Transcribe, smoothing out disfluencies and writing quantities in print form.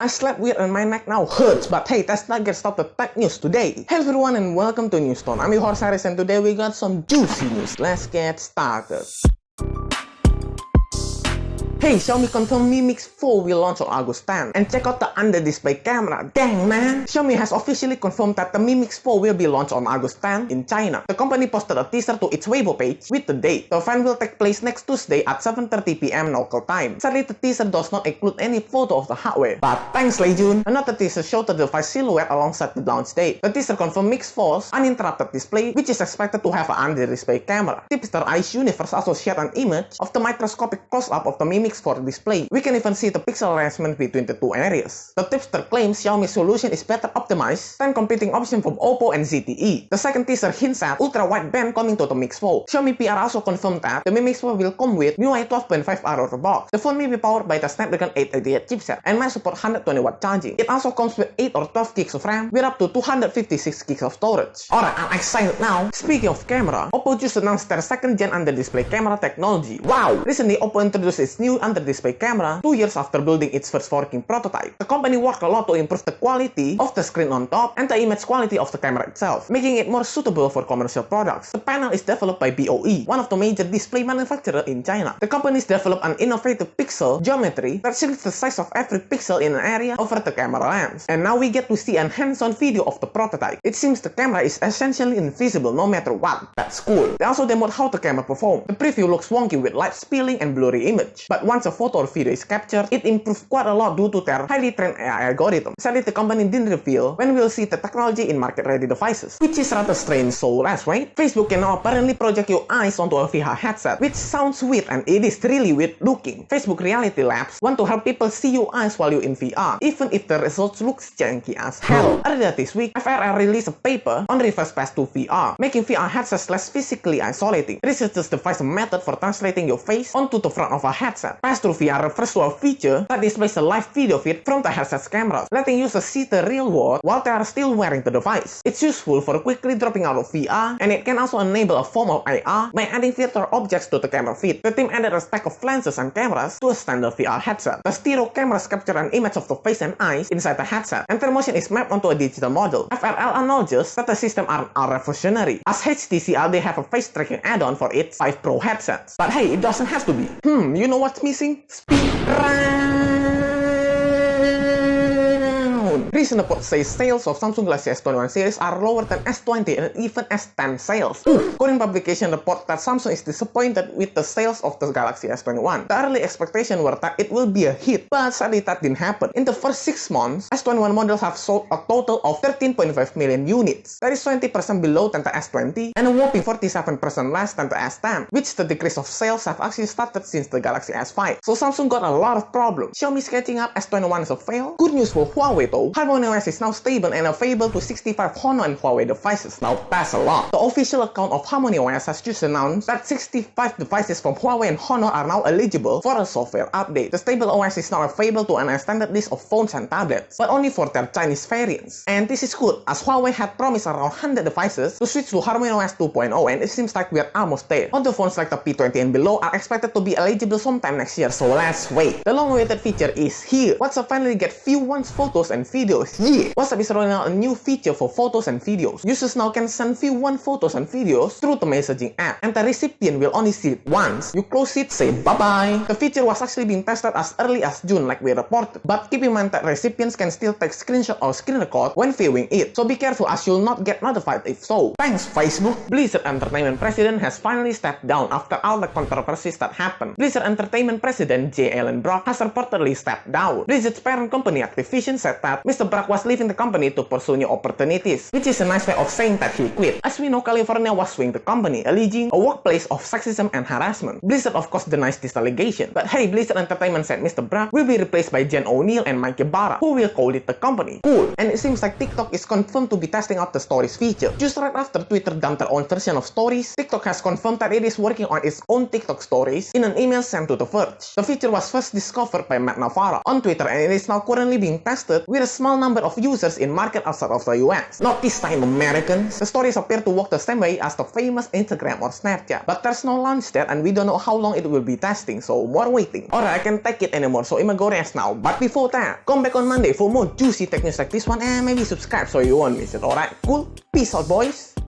I slept weird and my neck now hurts, but hey, that's not gonna stop the tech news today. Hello everyone and welcome to Newstone. I'm your host Haris and today we got some juicy news. Let's get started. Hey, Xiaomi confirmed Mi Mix 4 will launch on August 10. And check out the under-display camera. Dang man! Xiaomi has officially confirmed that the Mi Mix 4 will be launched on August 10 in China. The company posted a teaser to its Weibo page with the date. The event will take place next Tuesday at 7:30 PM local time. Sadly, the teaser does not include any photo of the hardware. But thanks Lei Jun! Another teaser showed the device silhouette alongside the launch date. The teaser confirmed Mix 4's uninterrupted display, which is expected to have an under-display camera. Tipster Ice Universe also shared an image of the microscopic close-up of the Mi Mix 4 display. We can even see the pixel arrangement between the two areas. The tipster claims Xiaomi's solution is better optimized than competing options from Oppo and ZTE. The second teaser hints at ultra-wideband coming to the Mix 4. Xiaomi PR also confirmed that the Mi Mix 4 will come with MIUI 12.5 out of the box. The phone may be powered by the Snapdragon 888 chipset and might support 120W charging. It also comes with 8 or 12 gigs of RAM with up to 256 gigs of storage. Alright, I'm excited now. Speaking of camera, Oppo just announced their second gen under-display camera technology. Wow! Recently, Oppo introduced its new under-display camera 2 years after building its first working prototype. The company worked a lot to improve the quality of the screen on top and the image quality of the camera itself, making it more suitable for commercial products. The panel is developed by BOE, one of the major display manufacturers in China. The company's developed an innovative pixel geometry that shrinks the size of every pixel in an area over the camera lens. And now we get to see a hands-on video of the prototype. It seems the camera is essentially invisible no matter what. That's cool. They also demoed how the camera performs. The preview looks wonky with light spilling and blurry image, but once a photo or video is captured, it improved quite a lot due to their highly trained AI algorithm. Sadly, the company didn't reveal when we'll see the technology in market-ready devices, which is rather strange, so let's wait. Facebook can now apparently project your eyes onto a VR headset, which sounds weird and it is really weird looking. Facebook Reality Labs want to help people see your eyes while you're in VR, even if the results look janky as hell. Earlier this week, FRL released a paper on reverse pass-through VR, making VR headsets less physically isolating. Researchers devised a method for translating your face onto the front of a headset. Pass-through VR refers to a feature that displays a live video feed from the headset's cameras, letting users see the real world while they are still wearing the device. It's useful for quickly dropping out of VR, and it can also enable a form of AR by adding virtual objects to the camera feed. The team added a stack of lenses and cameras to a standard VR headset. The stereo cameras capture an image of the face and eyes inside the headset, and their motion is mapped onto a digital model. FRL acknowledges that the system are revolutionary, as HTC already have a face tracking add-on for its 5 Pro headsets. But hey, it doesn't have to be. You know what's missing? Speed round. Recent reports say sales of Samsung Galaxy S21 series are lower than S20 and even S10 sales. Korean publication reports that Samsung is disappointed with the sales of the Galaxy S21. The early expectations were that it will be a hit, but sadly that didn't happen. In the first 6 months, S21 models have sold a total of 13.5 million units. That is 20% below than the S20 and a whopping 47% less than the S10, which the decrease of sales have actually started since the Galaxy S5. So Samsung got a lot of problems. Xiaomi is catching up, S21 is a fail. Good news for Huawei though. HarmonyOS is now stable and available to 65 Honor and Huawei devices. Now that's a lot. The official account of HarmonyOS has just announced that 65 devices from Huawei and Honor are now eligible for a software update. The stable OS is now available to an extended list of phones and tablets, but only for their Chinese variants. And this is good, as Huawei had promised around 100 devices to switch to HarmonyOS 2.0, and it seems like we are almost there. Other phones like the P20 and below are expected to be eligible sometime next year, so let's wait. The long-awaited feature is here. WhatsApp finally get view once photos and videos. Yeah! WhatsApp is rolling out a new feature for photos and videos. Users now can send view one photos and videos through the messaging app, and the recipient will only see it once. You close it, say bye-bye. The feature was actually being tested as early as June like we reported, but keep in mind that recipients can still take screenshot or screen record when viewing it, so be careful as you'll not get notified if so. Thanks Facebook! Blizzard Entertainment president has finally stepped down after all the controversies that happened. Blizzard Entertainment president J. Allen Brack has reportedly stepped down. Blizzard's parent company Activision said that Mr. Brack was leaving the company to pursue new opportunities, which is a nice way of saying that he quit. As we know, California was suing the company, alleging a workplace of sexism and harassment. Blizzard of course denies this allegation, but hey, Blizzard Entertainment said Mr. Brack will be replaced by Jen O'Neill and Mike Ibarra, who will co-lead the company. Cool. And it seems like TikTok is confirmed to be testing out the Stories feature. Just right after Twitter dumped their own version of Stories, TikTok has confirmed that it is working on its own TikTok Stories in an email sent to The Verge. The feature was first discovered by Matt Navarra on Twitter, and it is now currently being tested with a small small number of users in market outside of the US. Not this time, Americans. The stories appear to work the same way as the famous Instagram or Snapchat, but there's no launch date and we don't know how long it will be testing, so more waiting. Alright, I can't take it anymore, so Imma go rest now. But before that, come back on Monday for more juicy tech news like this one and maybe subscribe so you won't miss it. Alright, cool? Peace out, boys.